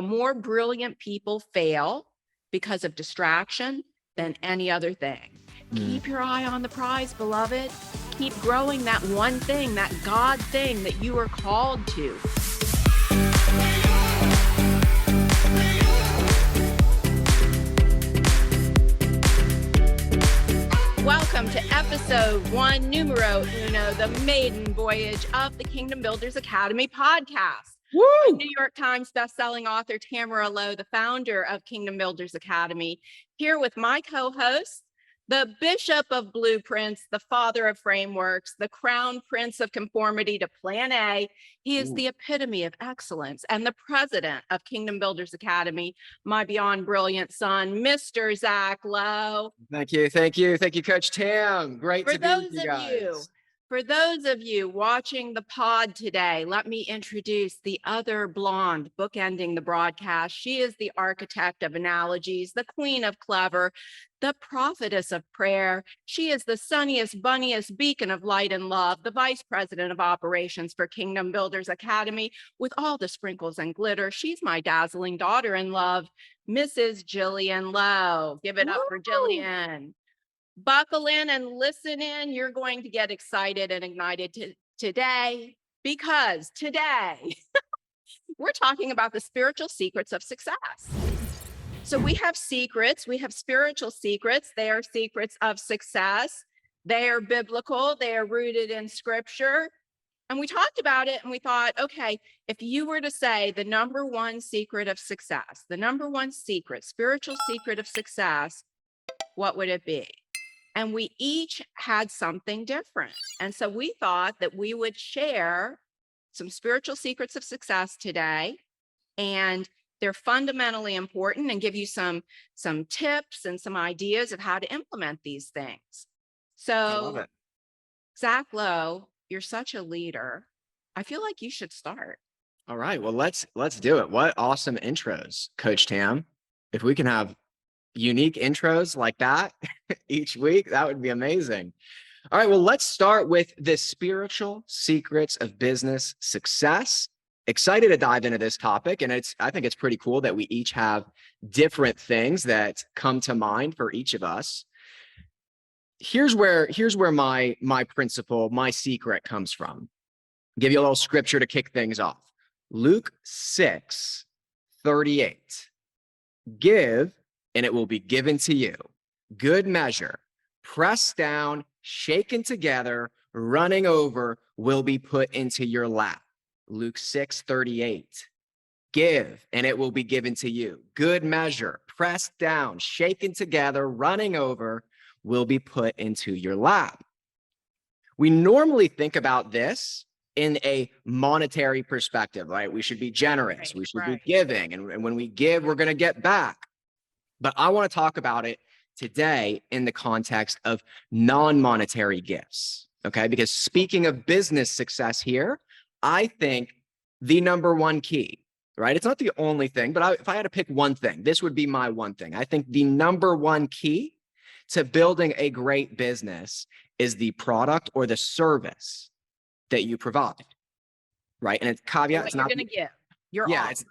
More brilliant people fail because of distraction than any other thing. Keep your eye on the prize, beloved. Keep growing that one thing, that God thing that you are called to. Welcome to episode 1, numero uno, the maiden voyage of the Kingdom Builders Academy podcast. Woo! I'm New York Times bestselling author Tamara Lowe, the founder of Kingdom Builders Academy, here with my co-host, the Bishop of Blueprints, the father of frameworks, the crown prince of conformity to Plan A. He is the epitome of excellence and the president of Kingdom Builders Academy, my beyond brilliant son, Mr. Zack Lowe. Thank you, Coach Tam. Great to be with you guys. For those of you watching the pod today, let me introduce the other blonde bookending the broadcast. She is the architect of analogies, the queen of clever, the prophetess of prayer. She is the sunniest, bunniest beacon of light and love, the vice president of operations for Kingdom Builders Academy with all the sprinkles and glitter. She's my dazzling daughter-in-law, Mrs. Jillian Lowe. Give it up for Jillian. Buckle in and listen in. You're going to get excited and ignited today, because today we're talking about the spiritual secrets of success. So we have secrets, we have spiritual secrets. They are secrets of success. They are biblical. They are rooted in scripture. And we talked about it and we thought, okay, if you were to say the number one secret of success, the number one secret, spiritual secret of success, what would it be? And we each had something different. And so we thought that we would share some spiritual secrets of success today. And they're fundamentally important, and give you some tips and some ideas of how to implement these things. So, Zack Lowe, you're such a leader. I feel like you should start. All right. Well, let's do it. What awesome intros, Coach Tam. If we can have unique intros like that each week, that would be amazing. All right, well, let's start with the spiritual secrets of business success. Excited to dive into this topic, and I think it's pretty cool that we each have different things that come to mind for each of us. Here's where my principle, my secret comes from. I'll give you a little scripture to kick things off. Luke 6:38. Give, and it will be given to you. Good measure, pressed down, shaken together, running over, will be put into your lap. Luke 6:38. Give, and it will be given to you. Good measure, pressed down, shaken together, running over, will be put into your lap. We normally think about this in a monetary perspective, right? We should be generous. We should be giving. And when we give, we're going to get back. But I want to talk about it today in the context of non-monetary gifts, okay? Because speaking of business success here, I think the number one key, right? It's not the only thing, but if I had to pick one thing, this would be my one thing. I think the number one key to building a great business is the product or the service that you provide, right? And it's caveat, it's not going to give your offer.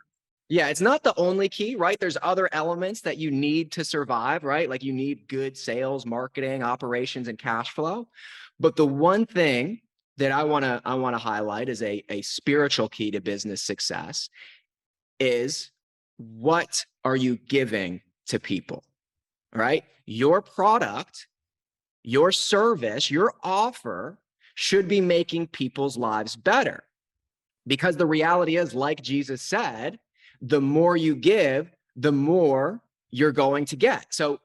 It's not the only key, right? There's other elements that you need to survive, right? Like you need good sales, marketing, operations, and cash flow. But the one thing that I want to highlight as a spiritual key to business success is, what are you giving to people, right? Your product, your service, your offer should be making people's lives better. Because the reality is, like Jesus said, the more you give, the more you're going to get. So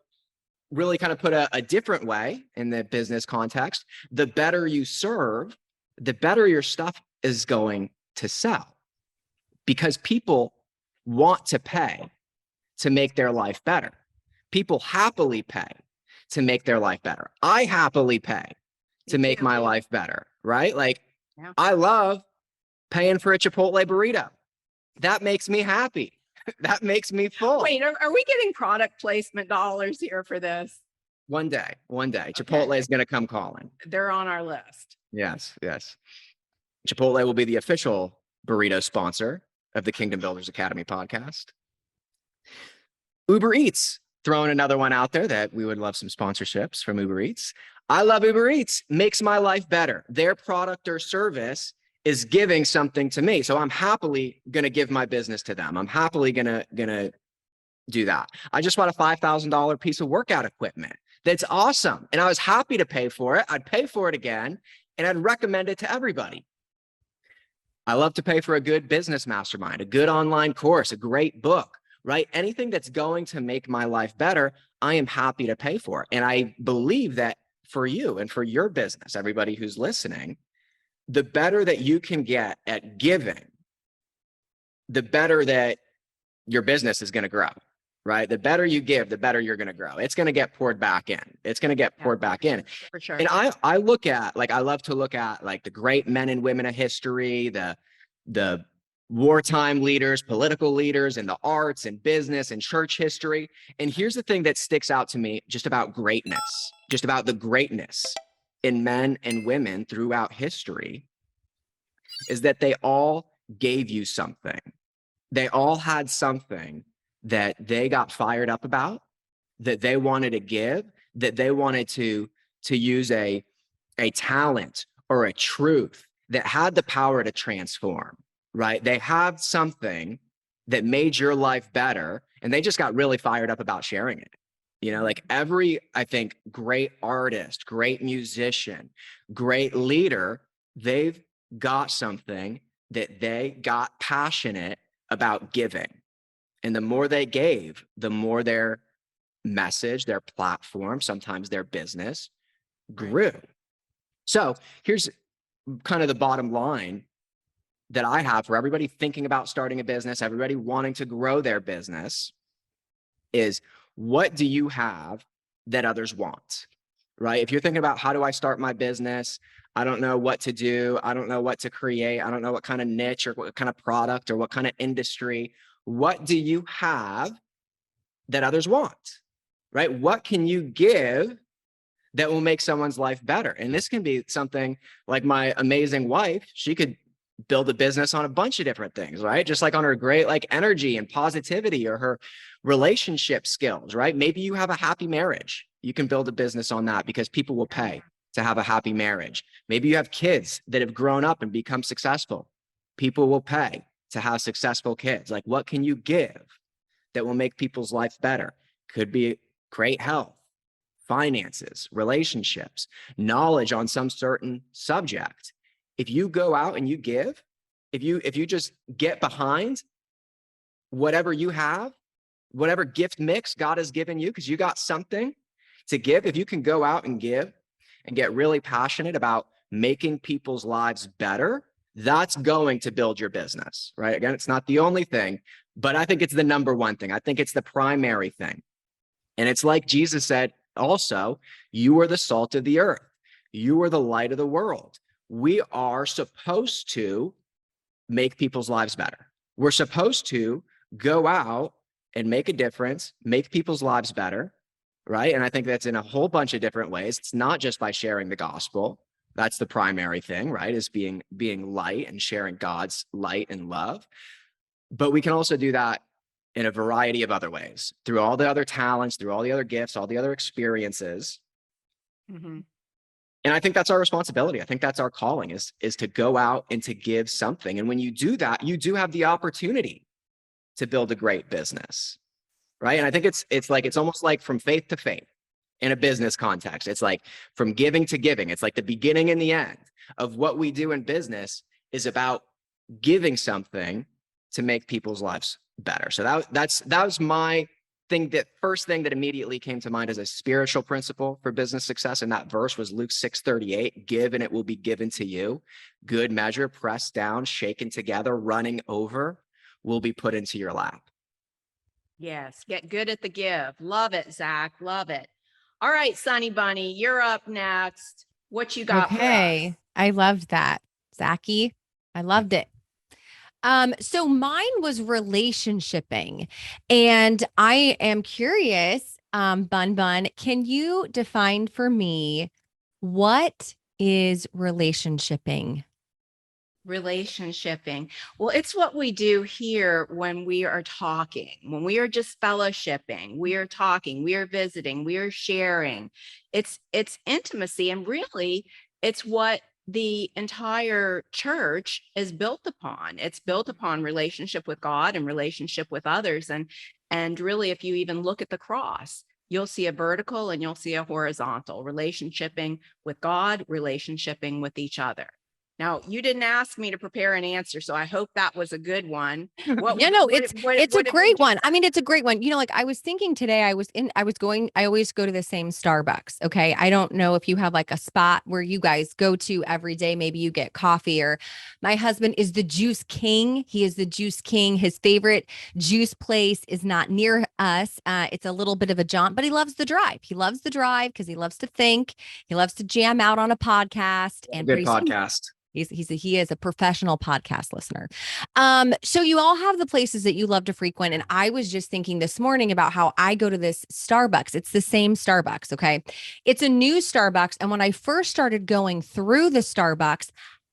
really kind of put a different way in the business context, the better you serve, the better your stuff is going to sell, because people want to pay to make their life better. People happily pay to make their life better. I happily pay to make my life better, right? Like, I love paying for a Chipotle burrito. That makes me happy. That makes me full. Wait, are we getting product placement dollars here for this? One day. Chipotle is going to come calling. They're on our list. Yes. Chipotle will be the official burrito sponsor of the Kingdom Builders Academy podcast. Uber Eats, throwing another one out there that we would love some sponsorships from Uber Eats. I love Uber Eats, makes my life better. Their product or service is giving something to me. So I'm happily going to give my business to them. I'm happily going to do that. I just bought a $5,000 piece of workout equipment. That's awesome. And I was happy to pay for it. I'd pay for it again, and I'd recommend it to everybody. I love to pay for a good business mastermind, a good online course, a great book, right? Anything that's going to make my life better, I am happy to pay for. And I believe that for you and for your business, everybody who's listening, the better that you can get at giving, the better that your business is going to grow, right? The better you give, the better you're going to grow. It's going to get poured back in. It's going to get poured back in. For sure. And I look at, like, I love to look at like the great men and women of history, the wartime leaders, political leaders in the arts and business and church history. And here's the thing that sticks out to me just about greatness, just about the greatness in men and women throughout history, is that they all gave you something. They all had something that they got fired up about, that they wanted to give, that they wanted to use a talent or a truth that had the power to transform, right? They have something that made your life better, and they just got really fired up about sharing it. You know, like every, I think, great artist, great musician, great leader, they've got something that they got passionate about giving. And the more they gave, the more their message, their platform, sometimes their business grew. So here's kind of the bottom line that I have for everybody thinking about starting a business, everybody wanting to grow their business, is what do you have that others want, right? If you're thinking about, how do I start my business? I don't know what to do. I don't know what to create. I don't know what kind of niche or what kind of product or what kind of industry. What do you have that others want, right? What can you give that will make someone's life better? And this can be something like my amazing wife. She could build a business on a bunch of different things, right? Just like on her great like energy and positivity, or her relationship skills, right? Maybe you have a happy marriage. You can build a business on that because people will pay to have a happy marriage. Maybe you have kids that have grown up and become successful. People will pay to have successful kids. Like, what can you give that will make people's life better? Could be great health, finances, relationships, knowledge on some certain subject. If you go out and you give, if you just get behind whatever you have, whatever gift mix God has given you, because you got something to give, if you can go out and give and get really passionate about making people's lives better, that's going to build your business, right? Again, it's not the only thing, but I think it's the number one thing. I think it's the primary thing. And it's like Jesus said also, you are the salt of the earth. You are the light of the world. We are supposed to make people's lives better. We're supposed to go out and make a difference, make people's lives better, right? And I think that's in a whole bunch of different ways. It's not just by sharing the gospel. That's the primary thing, right? Is being light and sharing God's light and love. But we can also do that in a variety of other ways, through all the other talents, through all the other gifts, all the other experiences. Mm-hmm. And I think that's our responsibility. I think that's our calling, is to go out and to give something. And when you do that, you do have the opportunity to build a great business, right? And I think it's almost like from faith to faith in a business context. It's like from giving to giving. It's like the beginning and the end of what we do in business is about giving something to make people's lives better. So that was my thing. That first thing that immediately came to mind as a spiritual principle for business success in that verse was Luke 6:38, give and it will be given to you. Good measure, pressed down, shaken together, running over, will be put into your lap. Yes, get good at the give. Love it, Zach. Love it. All right, Sunny Bunny, you're up next. What you got for us? I loved that, Zachy. I loved it. So mine was relationshiping, and I am curious, Bun, can you define for me what is relationshiping? Relationshiping. Well, it's what we do here when we are talking, when we are just fellowshipping, we are talking, we are visiting, we are sharing. It's intimacy, and really it's what the entire church is built upon. It's built upon relationship with God and relationship with others. And really, if you even look at the cross, you'll see a vertical and you'll see a horizontal relationshiping with God, relationshiping with each other. Now, you didn't ask me to prepare an answer, so I hope that was a good one. What, Yeah, no, what, it's what, it's a what did we great do? one. I mean, it's a great one. Like I was thinking today, I always go to the same Starbucks. Okay. I don't know if you have like a spot where you guys go to every day. Maybe you get coffee, or my husband is the juice king. He is the juice king. His favorite juice place is not near us. It's a little bit of a jaunt, but he loves the drive. He loves the drive because he loves to think. He loves to jam out on a podcast, and Good pretty soon podcast. he is a professional podcast listener. So you all have the places that you love to frequent. And I was just thinking this morning about how I go to this Starbucks. It's the same Starbucks. Okay. It's a new Starbucks. And when I first started going through the Starbucks,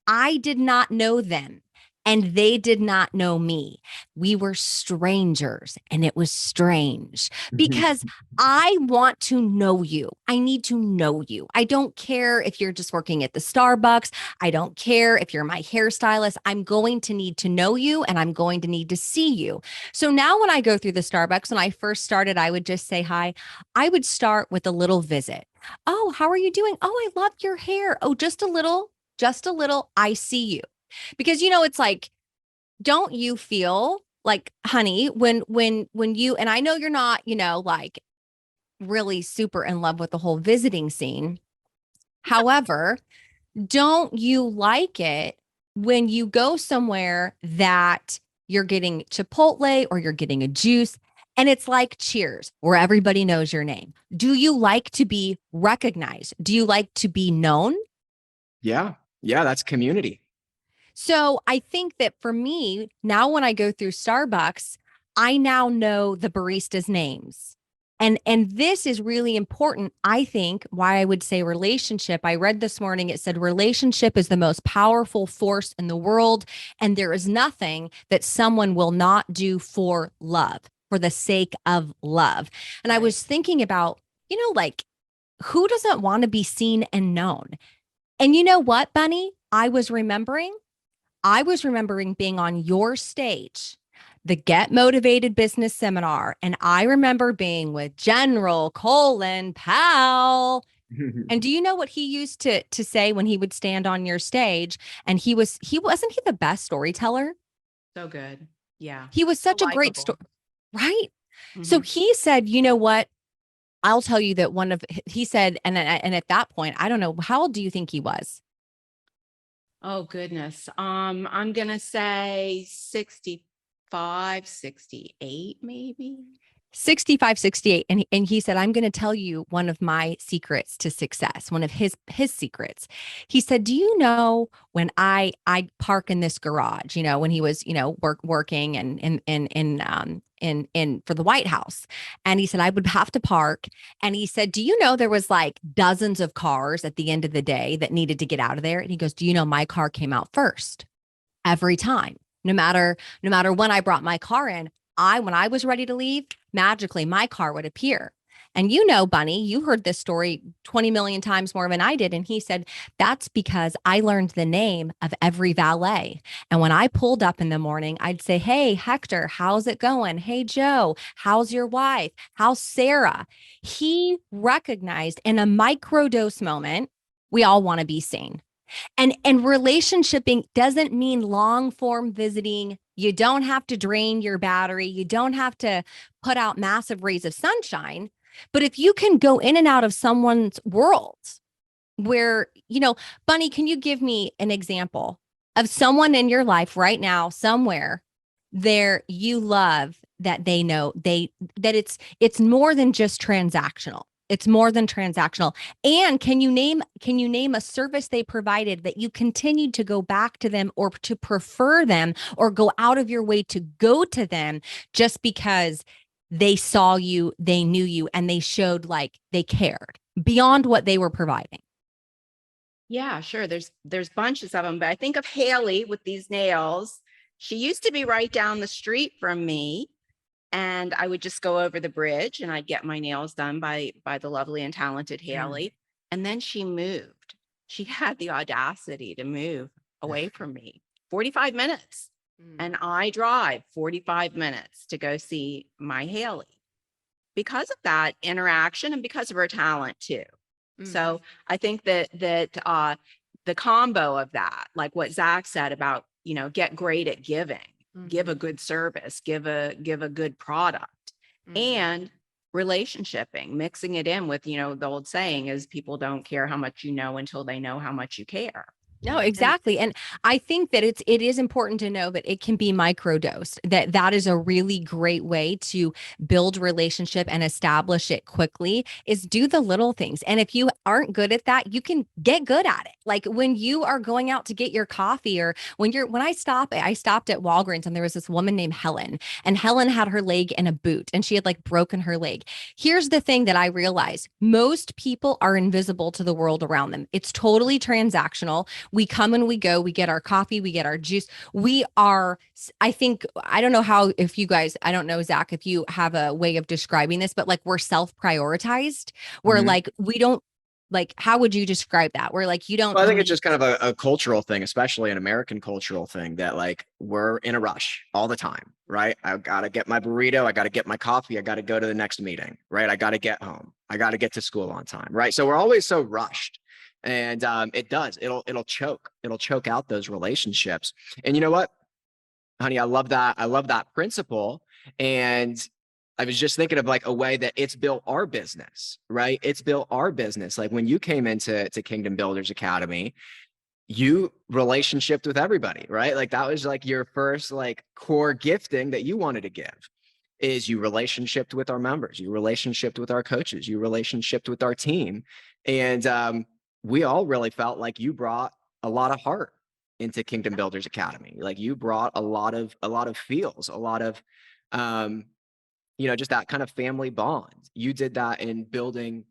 I did not know them. And they did not know me. We were strangers, and it was strange because I want to know you. I need to know you. I don't care if you're just working at the Starbucks. I don't care if you're my hairstylist. I'm going to need to know you, and I'm going to need to see you. So now when I go through the Starbucks, when I first started, I would just say hi. I would start with a little visit. Oh, how are you doing? Oh, I love your hair. Oh, just a little, just a little. I see you. Because it's like, don't you feel like, honey, when you, and I know you're not, like really super in love with the whole visiting scene. However, don't you like it when you go somewhere that you're getting Chipotle or you're getting a juice and it's like Cheers, where everybody knows your name? Do you like to be recognized? Do you like to be known? Yeah. Yeah. That's community. So I think that for me, now when I go through Starbucks, I now know the baristas' names. And this is really important, I think, why I would say relationship. I read this morning, it said relationship is the most powerful force in the world. And there is nothing that someone will not do love, for the sake of love. And I was thinking about, like, who doesn't want to be seen and known? And you know what, Bunny? I was remembering being on your stage, the Get Motivated Business Seminar. And I remember being with General Colin Powell. And do you know what he used to say when he would stand on your stage? And wasn't he the best storyteller? So good. Yeah. He was such So a great story, likable. right? So he said, you know what? I'll tell you that he said, and at that point, I don't know, how old do you think he was? Oh, goodness. I'm gonna say 65, 68, maybe. 65, 68. And he said, I'm going to tell you one of my secrets to success, one of his secrets. He said, do you know when I park in this garage, when he was, working and in for the White House. And he said, I would have to park. And he said, do you know there was like dozens of cars at the end of the day that needed to get out of there? And he goes, do you know my car came out first every time? No matter when I brought my car in, when I was ready to leave, magically my car would appear. And Bunny, you heard this story 20 million times more than I did. And he said, that's because I learned the name of every valet. And when I pulled up in the morning, I'd say, hey, Hector, how's it going? Hey, Joe, how's your wife? How's Sarah? He recognized in a microdose moment, we all want to be seen. And relationshiping doesn't mean long form visiting. You don't have to drain your battery. You don't have to put out massive rays of sunshine. But if you can go in and out of someone's world where, Bunny, can you give me an example of someone in your life right now, somewhere there you love that they know that it's more than just transactional. It's more than transactional. And can you name a service they provided that you continued to go back to them or to prefer them or go out of your way to go to them just because they saw you, they knew you, and they showed like they cared beyond what they were providing? Yeah, sure. There's bunches of them, but I think of Haley with these nails. She used to be right down the street from me, and I would just go over the bridge and I'd get my nails done by the lovely and talented Haley. And then she moved. She had the audacity to move away from me. 45 minutes. And I drive 45 minutes to go see my Haley because of that interaction and because of her talent too. So I think that the combo of that, like what Zack said about, get great at giving, give a good service, give a good product, and relationshiping, mixing it in with, the old saying is people don't care how much you know until they know how much you care. No, exactly. And I think that it is important to know that it can be microdosed, that is a really great way to build relationship and establish it quickly is do the little things. And if you aren't good at that, you can get good at it. Like when you are going out to get your coffee or when I stopped at Walgreens and there was this woman named Helen, and Helen had her leg in a boot and she had like broken her leg. Here's the thing that I realized. Most people are invisible to the world around them. It's totally transactional. We come and we go, we get our coffee, we get our juice. We are, I think, I don't know how, if you guys, I don't know, Zack, if you have a way of describing this, but like we're self-prioritized. We're like, we don't, like, how would you describe that? We're like, you don't. Well, I think it's just kind of a cultural thing, especially an American cultural thing that like we're in a rush all the time, right? I got to get my burrito. I got to get my coffee. I got to go to the next meeting, right? I got to get home. I got to get to school on time, right? So we're always so rushed. And it'll choke out those relationships. And you know what, honey, I love that principle. And I was just thinking of like a way that it's built our business, right? It's built our business. Like when you came into Kingdom Builders Academy, you relationshiped with everybody, right? Like that was like your first like core gifting that you wanted to give is you relationshiped with our members, you relationshiped with our coaches, you relationshiped with our team. And we all really felt like you brought a lot of heart into Kingdom Builders Academy. Like you brought a lot of feels, a lot of, just that kind of family bond. You did that in building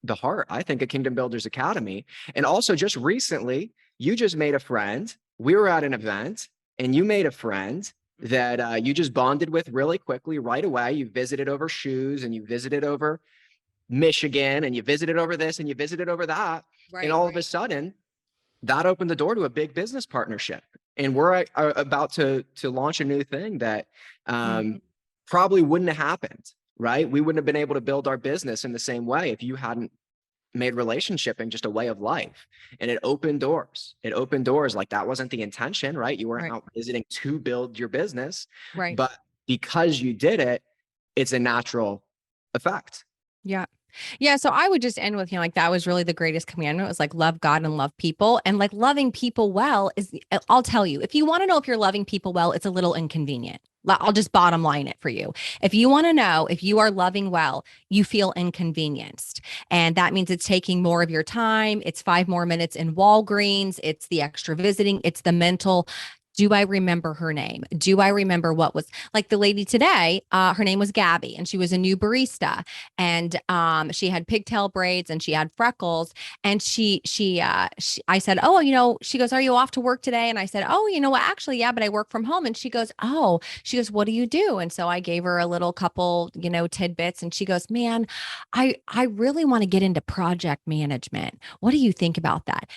the heart, I think, of Kingdom Builders Academy. And also just recently, you just made a friend. We were at an event and you made a friend that you just bonded with really quickly right away. You visited over shoes and you visited over Michigan and you visited over this and you visited over that. Right, and all of a sudden that opened the door to a big business partnership. And we're about to launch a new thing that probably wouldn't have happened, right? We wouldn't have been able to build our business in the same way if you hadn't made relationshiping just a way of life. And it opened doors. Like that wasn't the intention, right? You weren't out visiting to build your business, right? But because you did it, it's a natural effect. Yeah. Yeah. So I would just end with, like, that was really the greatest commandment. It was like, love God and love people. And like loving people well is, I'll tell you, if you want to know if you're loving people well, it's a little inconvenient. I'll just bottom line it for you. If you want to know if you are loving well, you feel inconvenienced. And that means it's taking more of your time. It's 5 more minutes in Walgreens. It's the extra visiting. It's the mental. Do I remember her name? Do I remember what was like the lady today? Her name was Gabby and she was a new barista and she had pigtail braids and she had freckles. And I said, oh, she goes, are you off to work today? And I said, oh, actually, yeah, but I work from home. And she goes, what do you do? And so I gave her a little couple, tidbits. And she goes, man, I really want to get into project management. What do you think about that?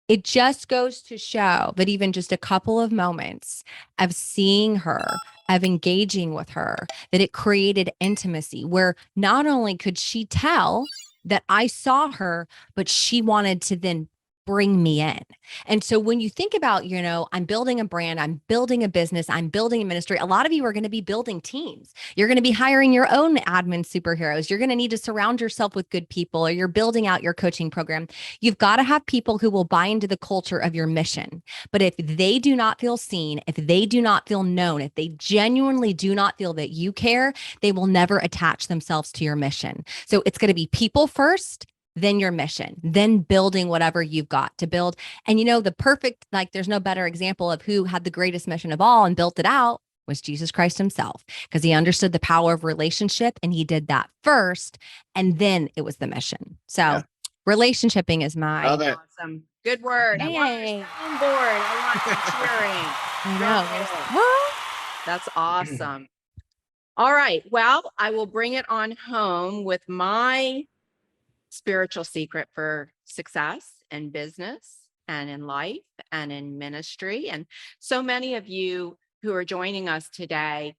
It just goes to show that even just a couple of moments of seeing her, of engaging with her, that it created intimacy where not only could she tell that I saw her, but she wanted to then bring me in. And so when you think about, I'm building a brand, I'm building a business, I'm building a ministry, a lot of you are going to be building teams. You're going to be hiring your own admin superheroes. You're going to need to surround yourself with good people, or you're building out your coaching program. You've got to have people who will buy into the culture of your mission. But if they do not feel seen, if they do not feel known, if they genuinely do not feel that you care, they will never attach themselves to your mission. So it's going to be people first, then your mission, then building whatever you've got to build. And the perfect, like there's no better example of who had the greatest mission of all and built it out was Jesus Christ himself, because he understood the power of relationship and he did that first. And then it was the mission. So Relationshiping is my. Love it. Awesome. Good word. I want Yay. a soundboard. I want some cheering. I Drum know. roll. That's awesome. All right. Well, I will bring it on home with my spiritual secret for success in business and in life and in ministry. And so many of you who are joining us today,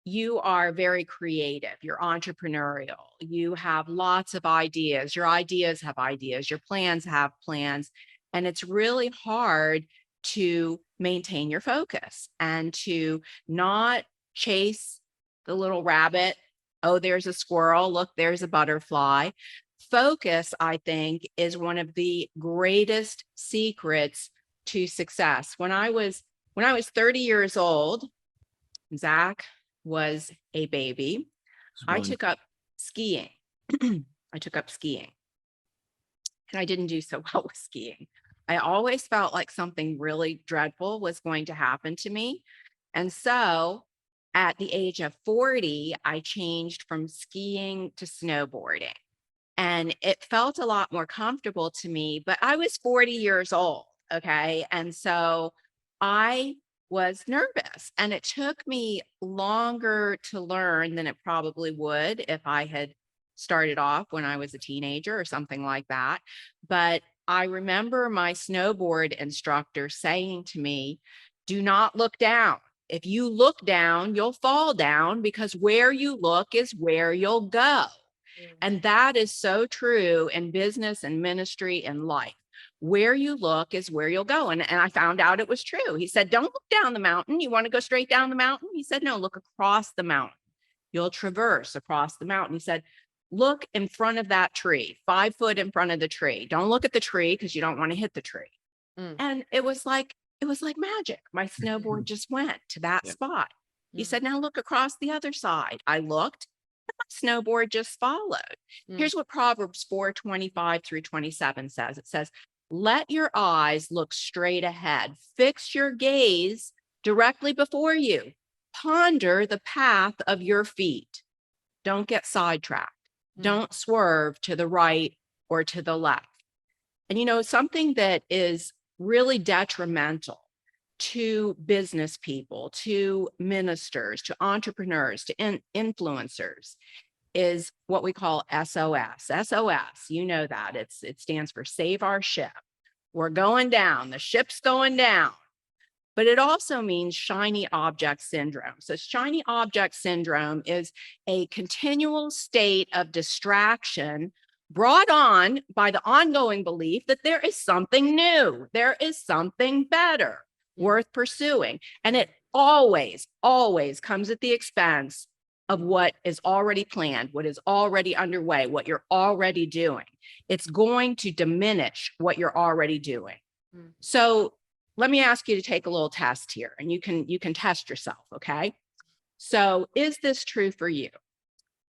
you are very creative. You're entrepreneurial. You have lots of ideas. Your ideas have ideas. Your plans have plans. And it's really hard to maintain your focus and to not chase the little rabbit. Oh, there's a squirrel. Look, there's a butterfly. Focus, I think, is one of the greatest secrets to success. When I was 30 years old, Zach was a baby. I took up skiing. I took up skiing. And I didn't do so well with skiing. I always felt like something really dreadful was going to happen to me. And so at the age of 40, I changed from skiing to snowboarding. And it felt a lot more comfortable to me, but I was 40 years old. Okay. And so I was nervous, and it took me longer to learn than it probably would if I had started off when I was a teenager or something like that. But I remember my snowboard instructor saying to me, do not look down. If you look down, you'll fall down, because where you look is where you'll go. And that is so true in business and ministry and life. Where you look is where you'll go. And I found out it was true. He said, don't look down the mountain. You want to go straight down the mountain? He said, no, look across the mountain. You'll traverse across the mountain. He said, look in front of that tree, 5 foot in front of the tree. Don't look at the tree because you don't want to hit the tree. And it was like magic. My snowboard just went to that spot. He said, now look across the other side. I looked. My snowboard just followed. Here's what Proverbs 4:25 through 27 says. It says, let your eyes look straight ahead. Fix your gaze directly before you. Ponder the path of your feet. Don't get sidetracked. Don't swerve to the right or to the left. And you know, something that is really detrimental to business people, to ministers, to entrepreneurs, to influencers is what we call SOS. SOS, you know that. It stands for Save Our Ship. We're going down. The ship's going down. But it also means shiny object syndrome. So shiny object syndrome is a continual state of distraction brought on by the ongoing belief that there is something new, there is something better worth pursuing. And it always comes at the expense of what is already planned, what is already underway, what you're already doing. It's going to diminish what you're already doing. So let me ask you to take a little test here, and you can test yourself, okay? So is this true for you?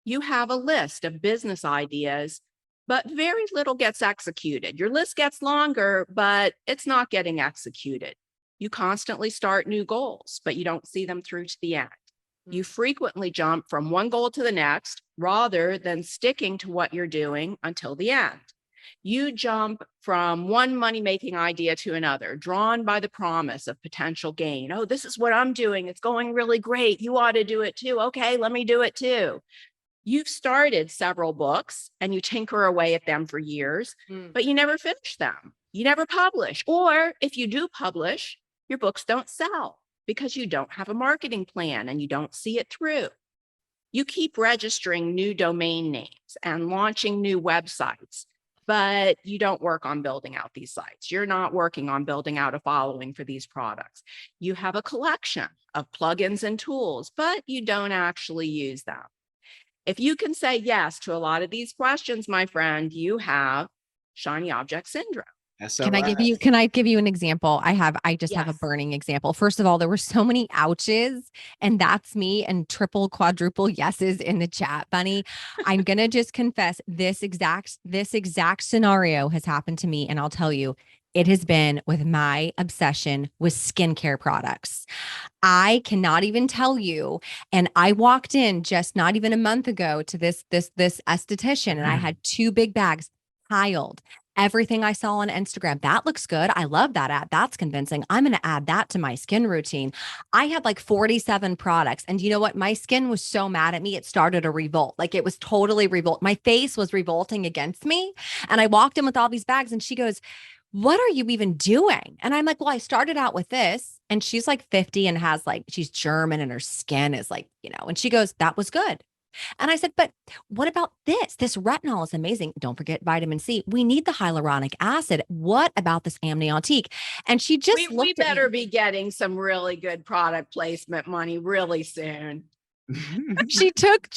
You have a list of business ideas, but very little gets executed. Your list gets longer, but it's not getting executed. You constantly start new goals, but you don't see them through to the end. You frequently jump from one goal to the next rather than sticking to what you're doing until the end. You jump from one money-making idea to another, drawn by the promise of potential gain. Oh, this is what I'm doing. It's going really great. You ought to do it too. Okay, let me do it too. You've started several books and you tinker away at them for years, but you never finish them. You never publish. Or if you do publish, your books don't sell because you don't have a marketing plan and you don't see it through. You keep registering new domain names and launching new websites, but you don't work on building out these sites. You're not working on building out a following for these products. You have a collection of plugins and tools, but you don't actually use them. If you can say yes to a lot of these questions, my friend, you have shiny object syndrome. Can I give you an example? I just have a burning example. First of all, there were so many ouches, and that's me, and triple, quadruple yeses in the chat, Bunny. I'm going to just confess this exact scenario has happened to me. And I'll tell you, it has been with my obsession with skincare products. I cannot even tell you. And I walked in just not even a month ago to this esthetician, and I had 2 big bags tiled. Everything I saw on Instagram, that looks good. I love that ad. That's convincing. I'm going to add that to my skin routine. I had like 47 products. And you know what? My skin was so mad at me. It started a revolt. Like it was totally revolt. My face was revolting against me. And I walked in with all these bags and she goes, what are you even doing? And I'm like, well, I started out with this. And she's like 50 and has like, she's German and her skin is like, and she goes, that was good. And I said, but what about this? This retinol is amazing. Don't forget vitamin C. We need the hyaluronic acid. What about this amniotique? And she just We looked at better me. be getting some really good product placement money really soon. She took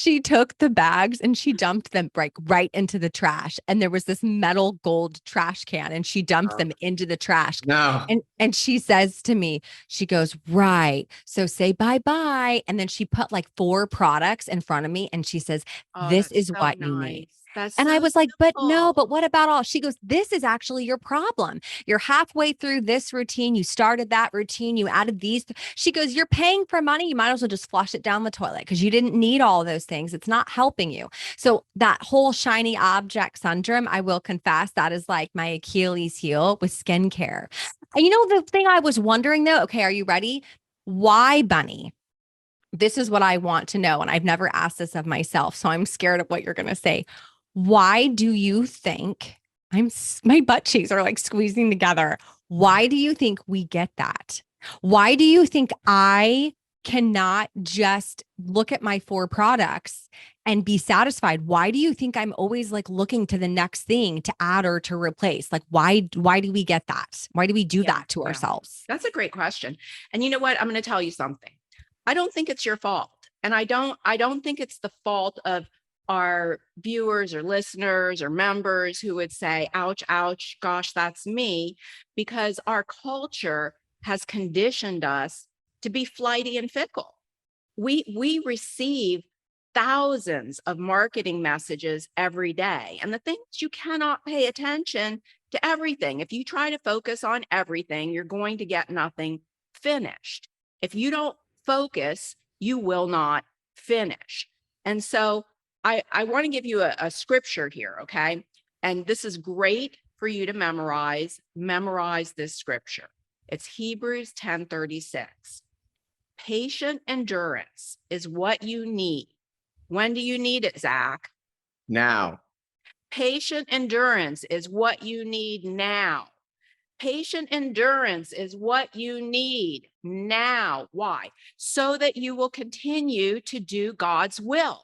the bags and she dumped them right into the trash. And there was this metal gold trash can and she dumped them into the trash. No. And she says to me, she goes, right. So say bye-bye. And then she put like 4 products in front of me and she says, Oh, this that's is so what you need. nice. That's And I so was like, but no, simple. but what about all? She goes, this is actually your problem. You're halfway through this routine. You started that routine. You added these. She goes, you're paying for money. You might as well just flush it down the toilet because you didn't need all those things. It's not helping you. So that whole shiny object syndrome, I will confess, that is like my Achilles heel with skincare. And the thing I was wondering though, okay, are you ready? Why, Bunny? This is what I want to know. And I've never asked this of myself. So I'm scared of what you're going to say. Why do you think my butt cheeks are like squeezing together? Why do you think we get that? Why do you think I cannot just look at my 4 products and be satisfied? Why do you think I'm always like looking to the next thing to add or to replace? Like, why do we get that? Why do we do that to ourselves? That's a great question. And you know what? I'm going to tell you something. I don't think it's your fault. And I don't think it's the fault of our viewers or listeners or members who would say, ouch, ouch, gosh, that's me, because our culture has conditioned us to be flighty and fickle. We receive thousands of marketing messages every day. And the thing is, you cannot pay attention to everything. If you try to focus on everything, you're going to get nothing finished. If you don't focus, you will not finish. And so I want to give you a scripture here, okay? And this is great for you to memorize. Memorize this scripture. It's Hebrews 10:36. Patient endurance is what you need. When do you need it, Zack? Now. Patient endurance is what you need now. Patient endurance is what you need now. Why? So that you will continue to do God's will.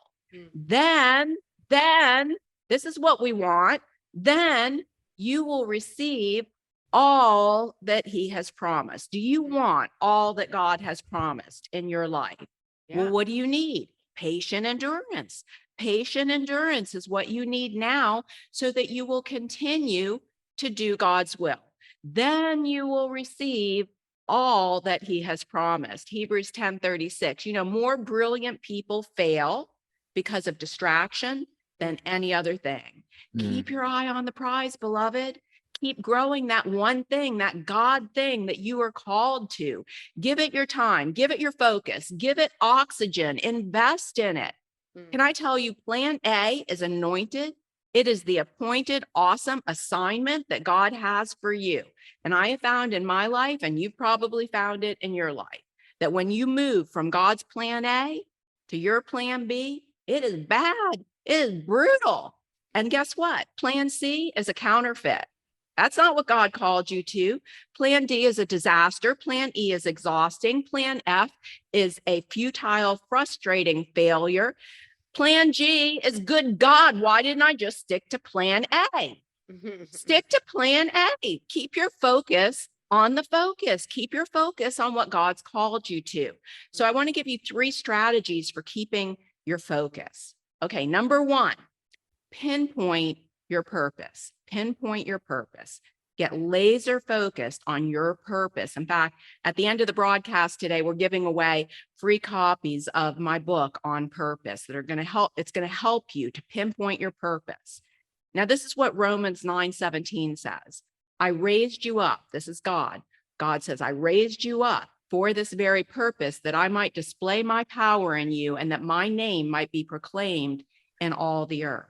Then, this is what we want. Then you will receive all that he has promised. Do you want all that God has promised in your life? Yeah. Well, what do you need? Patient endurance. Patient endurance is what you need now so that you will continue to do God's will. Then you will receive all that he has promised. Hebrews 10:36. More brilliant people fail because of distraction than any other thing. Keep your eye on the prize, beloved. Keep growing that one thing, that God thing that you are called to. Give it your time, give it your focus, give it oxygen, invest in it. Can I tell you, plan A is anointed. It is the appointed, awesome assignment that God has for you. And I have found in my life, and you've probably found it in your life, that when you move from God's plan A to your plan B, it is bad. It is brutal. And guess what? Plan C is a counterfeit. That's not what God called you to. Plan D is a disaster. Plan E is exhausting. Plan F is a futile, frustrating failure. Plan G is good God. Why didn't I just stick to plan A? Stick to plan A. Keep your focus on the focus. Keep your focus on what God's called you to. So I want to give you 3 strategies for keeping your focus. Okay, number 1, pinpoint your purpose. Pinpoint your purpose. Get laser focused on your purpose. In fact, at the end of the broadcast today, we're giving away free copies of my book on purpose that are going to help. It's going to help you to pinpoint your purpose. Now, this is what Romans 9:17 says. I raised you up. This is God. God says, I raised you up for this very purpose, that I might display my power in you and that my name might be proclaimed in all the earth.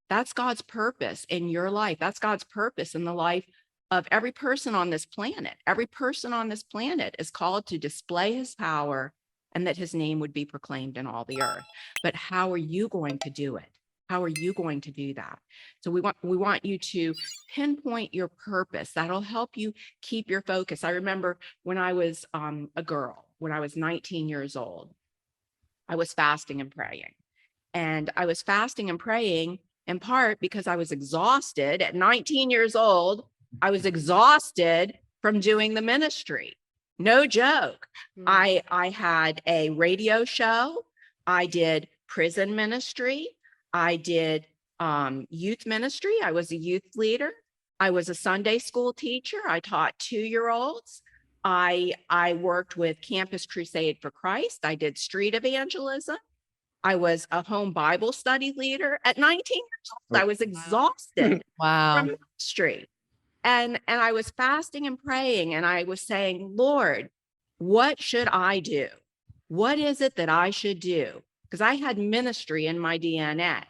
That's God's purpose in your life. That's God's purpose in the life of every person on this planet. Every person on this planet is called to display his power and that his name would be proclaimed in all the earth. But how are you going to do it? How are you going to do that? So we want you to pinpoint your purpose. That'll help you keep your focus. I remember when I was a girl, when I was 19 years old, I was fasting and praying. And I was fasting and praying in part because I was exhausted at 19 years old. I was exhausted from doing the ministry. No joke. I had a radio show. I did prison ministry. I did youth ministry. I was a youth leader. I was a Sunday school teacher. I taught 2-year-olds. I worked with Campus Crusade for Christ. I did street evangelism. I was a home Bible study leader at 19 years old. I was exhausted Wow. from ministry. And I was fasting and praying, and I was saying, Lord, what should I do? What is it that I should do? Because I had ministry in my DNA,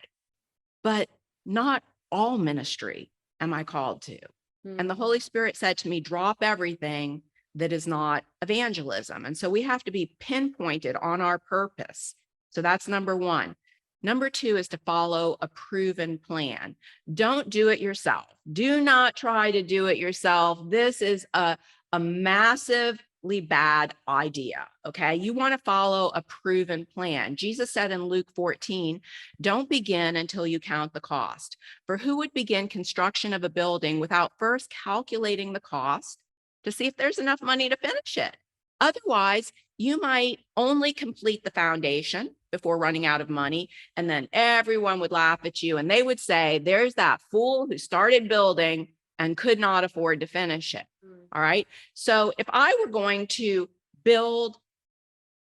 but not all ministry am I called to. And the Holy Spirit said to me, drop everything that is not evangelism. And so we have to be pinpointed on our purpose. So that's number one. Number two is to follow a proven plan. Don't do it yourself. Do not try to do it yourself. This is a massively bad idea. Okay. You want to follow a proven plan. Jesus said in Luke 14, don't begin until you count the cost. For who would begin construction of a building without first calculating the cost to see if there's enough money to finish it? Otherwise, you might only complete the foundation before running out of money, and then everyone would laugh at you and they would say, there's that fool who started building and could not afford to finish it. All right. So if I were going to build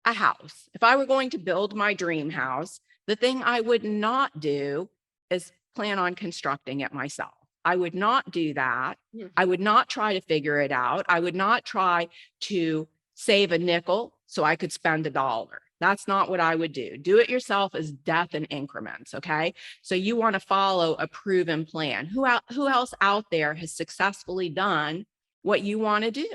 a house, if I were going to build my dream house, the thing I would not do is plan on constructing it myself. I would not do that. I would not try to figure it out. I would not try to save a nickel so I could spend $1. That's not what I would do. Do it yourself is death in increments. Okay. So you want to follow a proven plan. Who else out there has successfully done what you want to do?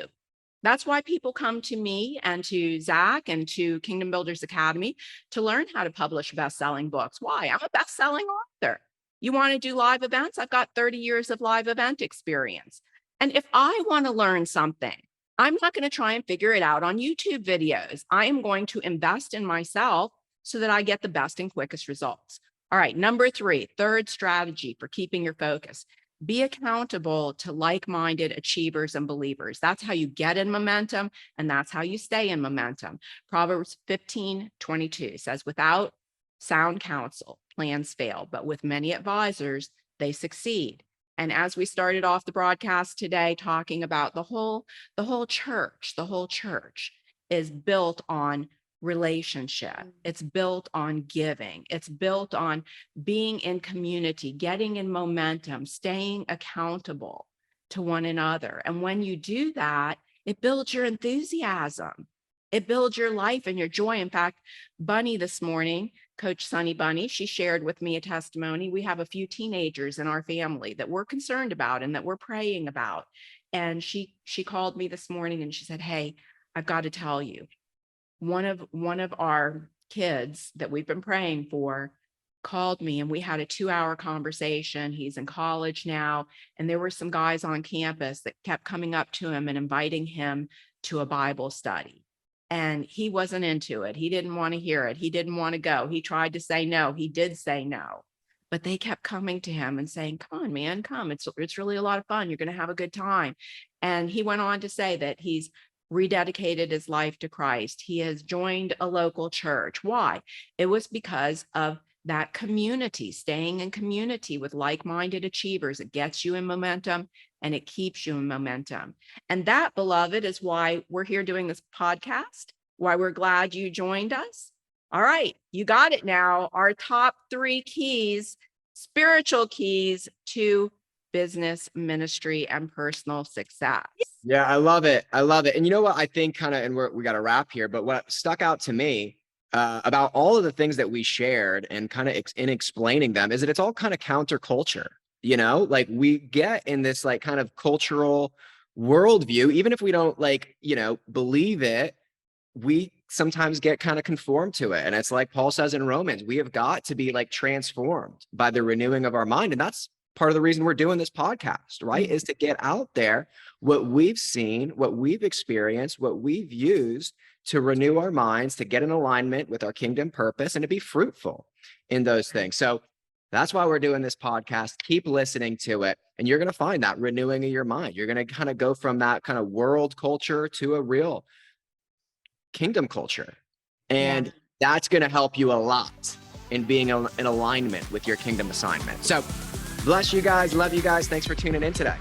That's why people come to me and to Zack and to Kingdom Builders Academy to learn how to publish best-selling books. Why? I'm a best-selling author. You want to do live events? I've got 30 years of live event experience. And if I want to learn something, I'm not going to try and figure it out on YouTube videos. I am going to invest in myself so that I get the best and quickest results. All right, number three, third strategy for keeping your focus. Be accountable to like-minded achievers and believers. That's how you get in momentum, and that's how you stay in momentum. Proverbs 15:22 says, without sound counsel, plans fail, but with many advisors, they succeed. And as we started off the broadcast today, talking about the whole church is built on relationship. It's built on giving. It's built on being in community, getting in momentum, staying accountable to one another. And when you do that, it builds your enthusiasm. It builds your life and your joy. In fact, Bunny this morning, Coach Sunny Bunny, she shared with me a testimony. We have a few teenagers in our family that we're concerned about and that we're praying about. And she called me this morning and she said, hey, I've got to tell you, one of our kids that we've been praying for called me and we had a 2-hour conversation. He's in college now. And there were some guys on campus that kept coming up to him and inviting him to a Bible study. And he wasn't into it. He didn't want to hear it. He didn't want to go. He tried to say no. He did say no, but they kept coming to him and saying, come on, man, come. It's really a lot of fun. You're going to have a good time. And he went on to say that he's rededicated his life to Christ. He has joined a local church. Why? It was because of that community, staying in community with like-minded achievers. It gets you in momentum and it keeps you in momentum. And that, beloved, is why we're here doing this podcast, why we're glad you joined us. All right, you got it now. Our top 3 keys, spiritual keys to business, ministry, and personal success. Yeah, I love it. I love it. And you know what I think and we got to wrap here, but what stuck out to me about all of the things that we shared and kind of in explaining them is that it's all kind of counterculture. You know, like we get in this like kind of cultural worldview, even if we don't like, you know, believe it, we sometimes get kind of conformed to it. And it's like Paul says in Romans, we have got to be like transformed by the renewing of our mind. And that's part of the reason we're doing this podcast, right? Mm-hmm. Is to get out there what we've seen, what we've experienced, what we've used to renew our minds, to get in alignment with our kingdom purpose and to be fruitful in those things. So that's why we're doing this podcast. Keep listening to it. And you're going to find that renewing of your mind. You're going to kind of go from that kind of world culture to a real kingdom culture. And that's going to help you a lot in being in alignment with your kingdom assignment. So bless you guys. Love you guys. Thanks for tuning in today.